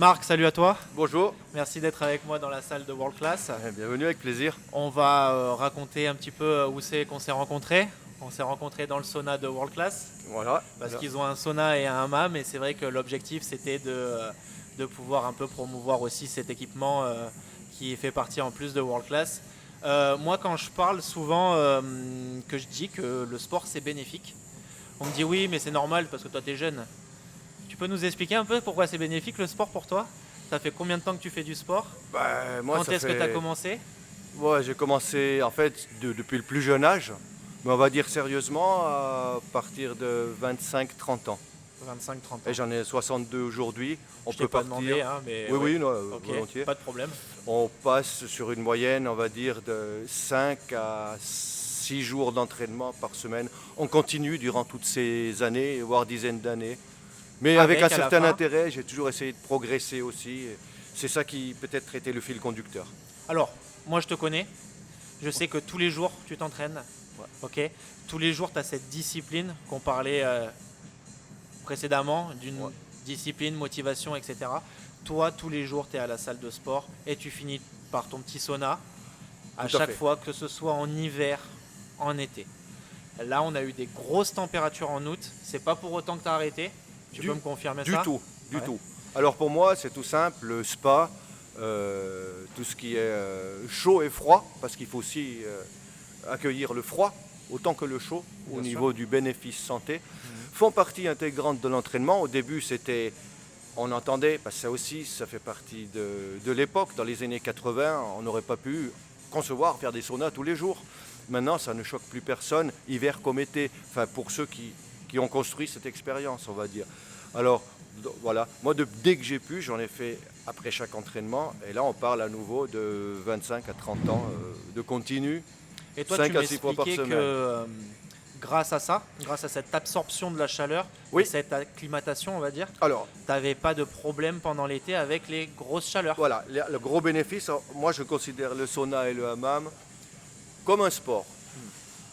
Marc, salut à toi. Bonjour, Merci d'être avec moi dans la salle de World Class. bienvenue avec plaisir. On va raconter un petit peu où c'est qu'on s'est rencontrés. On s'est rencontrés dans le sauna de World Class Voilà. parce qu'ils ont un sauna et un hammam et c'est vrai que l'objectif c'était de pouvoir un peu promouvoir aussi cet équipement qui fait partie en plus de World Class. Moi quand je parle souvent que je dis que le sport c'est bénéfique, on me dit oui mais c'est normal parce que toi t'es jeune. Tu peux nous expliquer un peu pourquoi c'est bénéfique le sport pour toi? Ça fait combien de temps que tu fais du sport? Moi, Quand ça est-ce que tu as fait... commencé? Ouais, j'ai commencé en fait depuis le plus jeune âge, mais on va dire sérieusement à partir de 25-30 ans. 25-30 Et ans. j'en ai 62 aujourd'hui. On Je t'ai peut pas partir. demandé, hein, mais Oui, ouais. oui, non, Ok, volontiers. pas de problème. On passe sur une moyenne, on va dire, de 5 à 6 jours d'entraînement par semaine. On continue durant toutes ces années, voire dizaines d'années. Mais avec un À la certain fin. intérêt, j'ai toujours essayé de progresser aussi. C'est ça qui peut-être était le fil conducteur. Alors, moi je te connais. Je sais que tous les jours tu t'entraînes. Ouais. Ok. Tous les jours tu as cette discipline qu'on parlait précédemment, d'une Ouais. discipline, motivation, etc. Toi, tous les jours tu es à la salle de sport et tu finis par ton petit sauna à Tout à chaque fait. fois, que ce soit en hiver, en été. Là, on a eu des grosses températures en août. C'est pas pour autant que tu as arrêté. Tu peux me confirmer Du ça? tout, du Ouais. tout. Alors pour moi, c'est tout simple, le spa, tout ce qui est chaud et froid, parce qu'il faut aussi accueillir le froid autant que le chaud au Bien niveau du bénéfice santé, font partie intégrante de l'entraînement. Au début, on entendait, parce que ça aussi, ça fait partie de l'époque, dans les années 80, on n'aurait pas pu concevoir faire des saunas tous les jours. Maintenant, ça ne choque plus personne, hiver comme été, enfin pour ceux qui ont construit cette expérience, on va dire. Alors, voilà, moi, dès que j'ai pu, j'en ai fait après chaque entraînement, et là, on parle à nouveau de 25 à 30 ans de continu, Et toi, 5 tu à 6 fois par m'expliquais semaine. que grâce à ça, grâce à cette absorption de la chaleur, Oui. et cette acclimatation, on va dire, Alors, tu n'avais pas de problème pendant l'été avec les grosses chaleurs. voilà, le gros bénéfice, moi, je considère le sauna et le hammam comme un sport.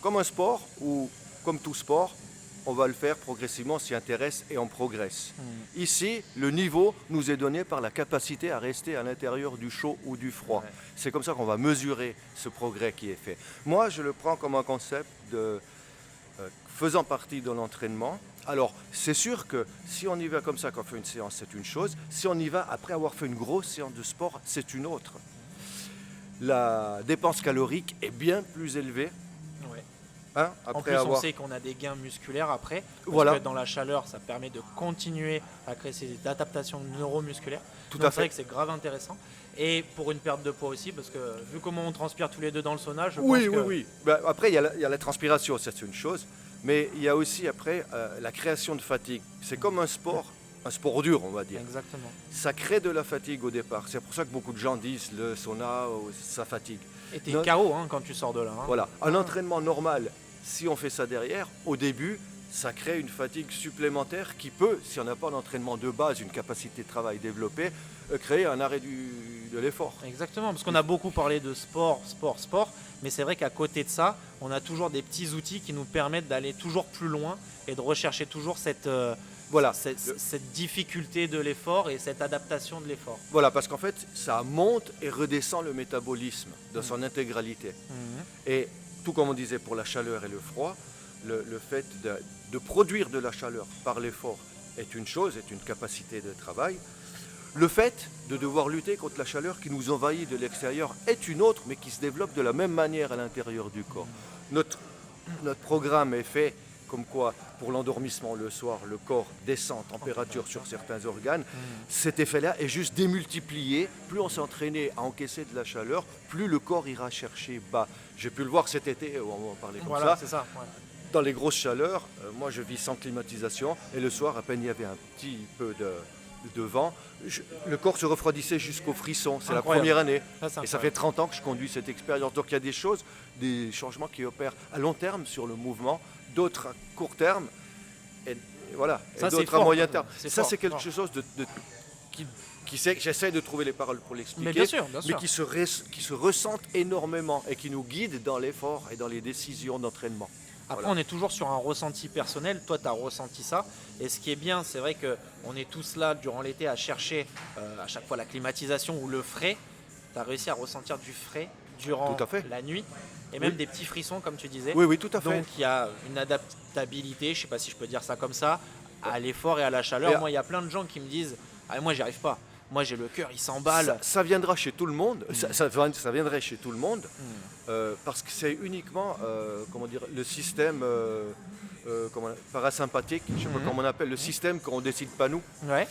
Comme un sport où, comme tout sport, on va le faire progressivement, on s'y intéresse et on progresse. Ici, le niveau nous est donné par la capacité à rester à l'intérieur du chaud ou du froid. Ouais. C'est comme ça qu'on va mesurer ce progrès qui est fait. Moi, je le prends comme un concept de faisant partie de l'entraînement. Alors, c'est sûr que si on y va comme ça quand on fait une séance, c'est une chose. Si on y va après avoir fait une grosse séance de sport, c'est une autre. La dépense calorique est bien plus élevée. Ouais. Hein, En après plus, on avoir... sait qu'on a des gains musculaires après. Parce Voilà. que dans la chaleur, ça permet de continuer à créer ces adaptations neuromusculaires. Tout Donc à c'est vrai fait. que c'est grave intéressant. Et pour une perte de poids aussi, parce que vu comment on transpire tous les deux dans le sauna, je Oui, pense oui, que... oui. Ben, après, il y a la transpiration, ça c'est une chose. Mais il y a aussi après la création de fatigue. C'est comme un sport dur, on va dire. Exactement. Ça crée de la fatigue au départ. C'est pour ça que beaucoup de gens disent le sauna, ça fatigue. Et t'es Non. KO hein, quand tu sors de là. Hein. Voilà. Un entraînement normal, si on fait ça derrière, au début, ça crée une fatigue supplémentaire qui peut, si on n'a pas un entraînement de base, une capacité de travail développée, créer un arrêt de l'effort. Exactement, parce qu'on a beaucoup parlé de sport, mais c'est vrai qu'à côté de ça, on a toujours des petits outils qui nous permettent d'aller toujours plus loin et de rechercher toujours Voilà. cette difficulté de l'effort et cette adaptation de l'effort. Voilà, parce qu'en fait, ça monte et redescend le métabolisme dans son intégralité. Et tout comme on disait pour la chaleur et le froid, le fait de produire de la chaleur par l'effort est une chose, est une capacité de travail. Le fait de devoir lutter contre la chaleur qui nous envahit de l'extérieur est une autre, mais qui se développe de la même manière à l'intérieur du corps. Notre programme est fait comme quoi, pour l'endormissement le soir, le corps descend en température sur certains organes. Cet effet-là est juste démultiplié. Plus on s'est entraîné à encaisser de la chaleur, plus le corps ira chercher bas. J'ai pu le voir cet été, on va en parler comme Voilà, ça. c'est ça. Ouais. Dans les grosses chaleurs, moi je vis sans climatisation, et le soir, à peine il y avait un petit peu de vent, le corps se refroidissait jusqu'au frisson. C'est la Incroyable. première année. Ça, c'est Et ça incroyable. fait 30 ans que je conduis cette expérience. Donc il y a des choses, des changements qui opèrent à long terme sur le mouvement, d'autres à court terme, et voilà, Ça, et c'est d'autres à fort. moyen terme. C'est Ça fort, c'est quelque fort. chose j'essaie de trouver les paroles pour l'expliquer, Mais bien sûr, bien mais sûr. qui se ressentent énormément et qui nous guident dans l'effort et dans les décisions d'entraînement. Après, Voilà. on est toujours sur un ressenti personnel. Toi, tu as ressenti ça. Et ce qui est bien, c'est vrai qu'on est tous là durant l'été à chercher à chaque fois la climatisation ou le frais. Tu as réussi à ressentir du frais durant Tout à fait. la nuit et Oui. même des petits frissons, comme tu disais. Oui, oui, tout à fait. Donc, il y a une adaptabilité, je ne sais pas si je peux dire ça comme ça, à l'effort et à la chaleur. Et Moi, il y a plein de gens qui me disent ah, moi, j'y arrive pas. Moi, j'ai le cœur, il Ça, s'emballe. ça viendra chez tout le monde, ça viendrait chez tout le monde, parce que c'est uniquement comment dire, le système parasympathique, je ne sais pas comment on appelle, le système qu'on ne décide pas nous, Ouais.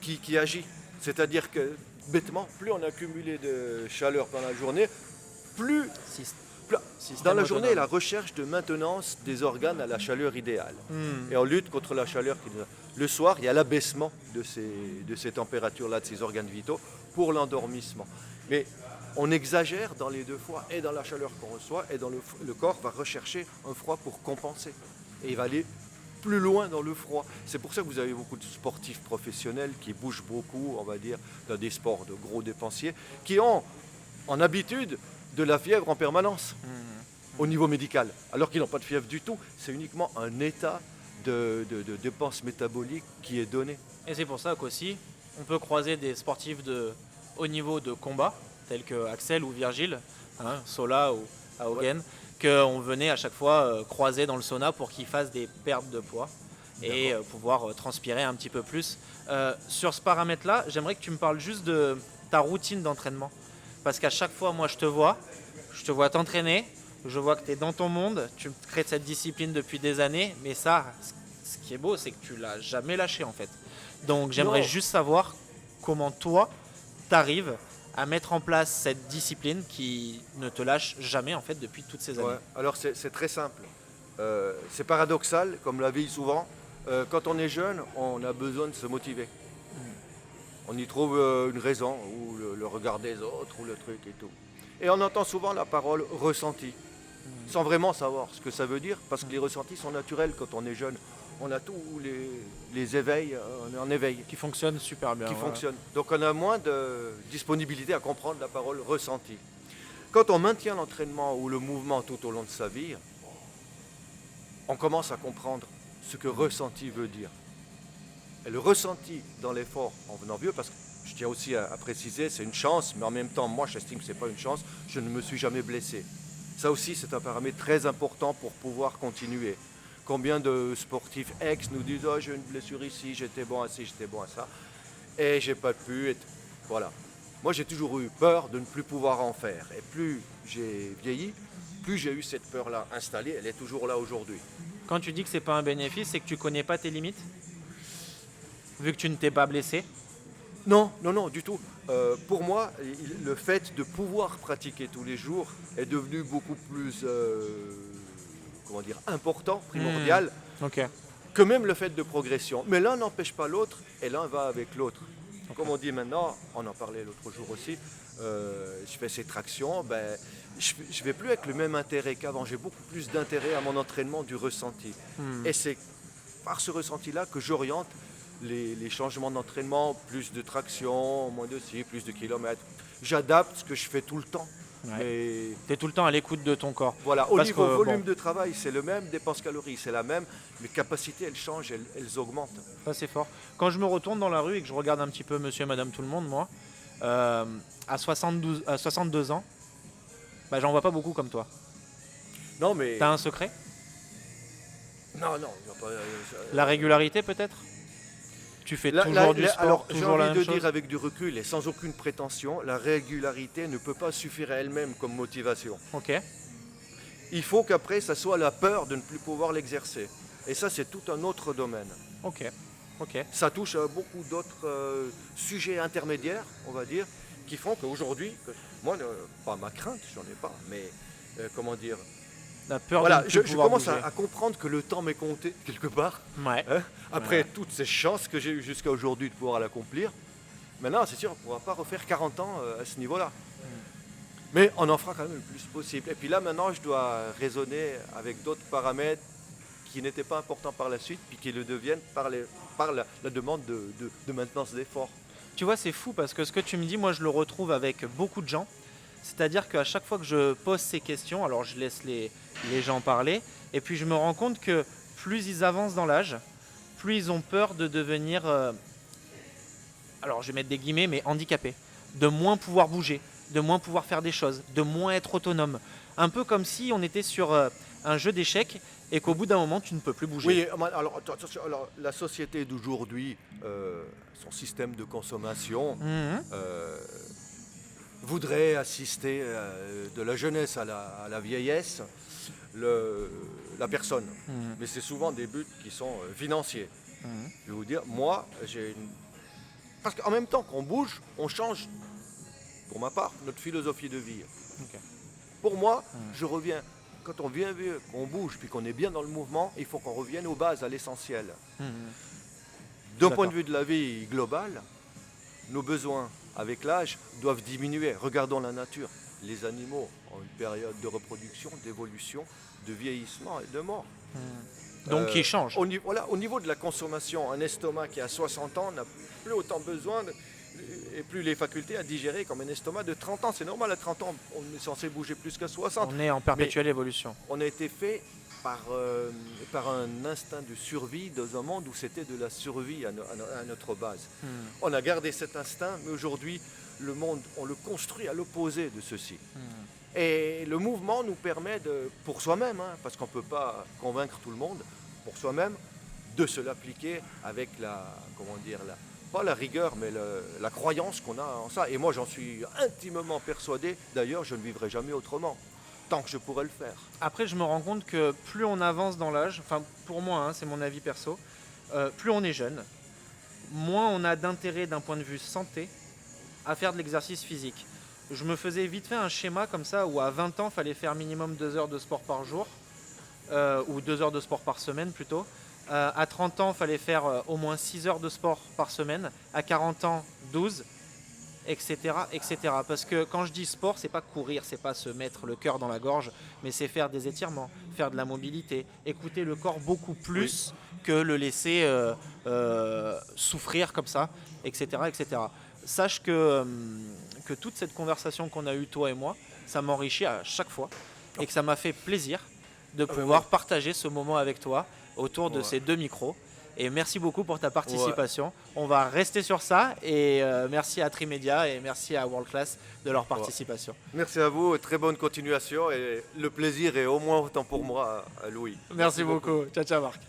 qui agit. C'est-à-dire que, bêtement, plus on a accumulé de chaleur dans la journée, plus Système dans la journée, autonome. la recherche de maintenance des organes à la chaleur idéale. Et on lutte contre la chaleur. Le soir, il y a l'abaissement de ces températures-là, de ces organes vitaux, pour l'endormissement. Mais on exagère dans les deux fois, et dans la chaleur qu'on reçoit, et dans le corps va rechercher un froid pour compenser. Et il va aller plus loin dans le froid. C'est pour ça que vous avez beaucoup de sportifs professionnels qui bougent beaucoup, on va dire, dans des sports de gros dépensiers, qui ont en habitude de la fièvre en permanence au niveau médical, alors qu'ils n'ont pas de fièvre du tout. C'est uniquement un état de dépense métabolique qui est donné. Et c'est pour ça qu'aussi, on peut croiser des sportifs de haut niveau de combat, tels que Axel ou Virgile, Sola ou Haugen, qu'on venait à chaque fois croiser dans le sauna pour qu'ils fassent des pertes de poids et pouvoir transpirer un petit peu plus. Sur ce paramètre-là, j'aimerais que tu me parles juste de ta routine d'entraînement. Parce qu'à chaque fois, moi, je te vois t'entraîner, je vois que tu es dans ton monde, tu crées cette discipline depuis des années, mais ça, ce qui est beau, c'est que tu l'as jamais lâché en fait. Donc j'aimerais Non. juste savoir comment toi, t'arrives à mettre en place cette discipline qui ne te lâche jamais en fait depuis toutes ces années. Ouais. Alors c'est très simple. C'est paradoxal, comme la vie souvent. Quand on est jeune, on a besoin de se motiver. On y trouve une raison, ou le regard des autres, ou le truc et tout. Et on entend souvent la parole ressenti, sans vraiment savoir ce que ça veut dire, parce que les ressentis sont naturels quand on est jeune. On a tous les éveils, on est en éveil, Qui fonctionne super bien. qui ouais. fonctionnent. Donc on a moins de disponibilité à comprendre la parole ressenti. Quand on maintient l'entraînement ou le mouvement tout au long de sa vie, on commence à comprendre ce que ressenti veut dire. Et le ressenti dans l'effort en venant vieux, parce que je tiens aussi à préciser, c'est une chance, mais en même temps, moi j'estime que ce n'est pas une chance, je ne me suis jamais blessé. Ça aussi, c'est un paramètre très important pour pouvoir continuer. Combien de sportifs ex nous disent « Oh, j'ai une blessure ici, j'étais bon à ci, j'étais bon à ça, et j'ai pas pu être... » Voilà. Moi, j'ai toujours eu peur de ne plus pouvoir en faire. Et plus j'ai vieilli, plus j'ai eu cette peur-là installée, elle est toujours là aujourd'hui. Quand tu dis que c'est pas un bénéfice, c'est que tu connais pas tes limites, vu que tu ne t'es pas blessé. Non, non, non, du tout. Pour moi, le fait de pouvoir pratiquer tous les jours est devenu beaucoup plus, comment dire, important, primordial, Ok. que même le fait de progression. Mais l'un n'empêche pas l'autre, et l'un va avec l'autre. Comme on dit maintenant, on en parlait l'autre jour aussi, je fais ces tractions, ben, je ne vais plus avec le même intérêt qu'avant. J'ai beaucoup plus d'intérêt à mon entraînement du ressenti. Et c'est par ce ressenti-là que j'oriente les changements d'entraînement, plus de traction, moins de ci, plus de kilomètres. J'adapte ce que je fais tout le temps. Ouais. Mais Tu es tout le temps à l'écoute de ton corps. voilà, au Parce niveau que, volume bon. de travail, c'est le même, dépense calories, c'est la même, mes capacités, elles changent, elles augmentent. Ça, c'est fort. Quand je me retourne dans la rue et que je regarde un petit peu monsieur et madame tout le monde, moi, à 62 ans, bah, j'en vois pas beaucoup comme toi. Non, mais... T'as un secret? Non, non, il y a pas, La régularité peut-être? Tu fais Là, toujours du sport, alors, j'ai toujours la envie même de chose? dire avec du recul et sans aucune prétention, la régularité ne peut pas suffire à elle-même comme motivation. Ok. Il faut qu'après, ça soit la peur de ne plus pouvoir l'exercer. Et ça, c'est tout un autre domaine. Ok. Ok. Ça touche à beaucoup d'autres sujets intermédiaires, on va dire, qui font qu'aujourd'hui, moi, pas ma crainte, j'en ai pas, mais comment dire, La peur voilà, de ne je plus pouvoir commence bouger. à comprendre que le temps m'est compté, quelque part. Ouais. Hein, après Ouais. toutes ces chances que j'ai eues jusqu'à aujourd'hui de pouvoir l'accomplir, maintenant, c'est sûr, on ne pourra pas refaire 40 ans à ce niveau-là. Mais on en fera quand même le plus possible. Et puis là, maintenant, je dois raisonner avec d'autres paramètres qui n'étaient pas importants par la suite, puis qui le deviennent par la demande de maintenance d'effort. Tu vois, c'est fou parce que ce que tu me dis, moi je le retrouve avec beaucoup de gens. C'est-à-dire qu'à chaque fois que je pose ces questions, alors je laisse les gens parler, et puis je me rends compte que plus ils avancent dans l'âge, plus ils ont peur de devenir, alors je vais mettre des guillemets, mais handicapés, de moins pouvoir bouger, de moins pouvoir faire des choses, de moins être autonome. Un peu comme si on était sur un jeu d'échecs et qu'au bout d'un moment, tu ne peux plus bouger. Oui, alors, attention, alors, la société d'aujourd'hui, son système de consommation, voudrait assister de la jeunesse à la vieillesse la personne. Mais c'est souvent des buts qui sont financiers. Je vais vous dire, moi, parce qu'en même temps qu'on bouge, on change, pour ma part, notre philosophie de vie. Okay. Pour moi, je reviens, quand on vient vieux, qu'on bouge, puis qu'on est bien dans le mouvement, il faut qu'on revienne aux bases, à l'essentiel. D'un point de vue de la vie globale, nos besoins, avec l'âge, doivent diminuer. Regardons la nature. Les animaux ont une période de reproduction, d'évolution, de vieillissement et de mort. Donc ils changent. Au niveau de la consommation, un estomac qui a 60 ans n'a plus autant besoin et plus les facultés à digérer comme un estomac de 30 ans. C'est normal, à 30 ans, on est censé bouger plus qu'à 60. On est en perpétuelle évolution. On a été fait par un instinct de survie dans un monde où c'était de la survie à notre base. On a gardé cet instinct, mais aujourd'hui, le monde, on le construit à l'opposé de ceci. Et le mouvement nous permet, pour soi-même, parce qu'on ne peut pas convaincre tout le monde, pour soi-même, de se l'appliquer avec pas la rigueur, mais la croyance qu'on a en ça. Et moi, j'en suis intimement persuadé. D'ailleurs, je ne vivrai jamais autrement, tant que je pourrai le faire. Après, je me rends compte que plus on avance dans l'âge, enfin pour moi, c'est mon avis perso, plus on est jeune, moins on a d'intérêt d'un point de vue santé à faire de l'exercice physique. Je me faisais vite fait un schéma comme ça où à 20 ans, il fallait faire minimum 2 heures de sport par jour, ou 2 heures de sport par semaine plutôt. À 30 ans, il fallait faire au moins 6 heures de sport par semaine. À 40 ans, 12, etc., etc. Parce que quand je dis sport, c'est pas courir, c'est pas se mettre le cœur dans la gorge, mais c'est faire des étirements, faire de la mobilité, écouter le corps beaucoup plus que le laisser souffrir comme ça, etc., etc. Sache que toute cette conversation qu'on a eue, toi et moi, ça m'enrichit à chaque fois et que ça m'a fait plaisir de pouvoir partager ce moment avec toi autour de ces 2 micros. Et merci beaucoup pour ta participation. On va rester sur ça et merci à Trimedia et merci à World Class de leur participation. Merci à vous, très bonne continuation et le plaisir est au moins autant pour moi, Louis. Merci beaucoup. Ciao, ciao Marc.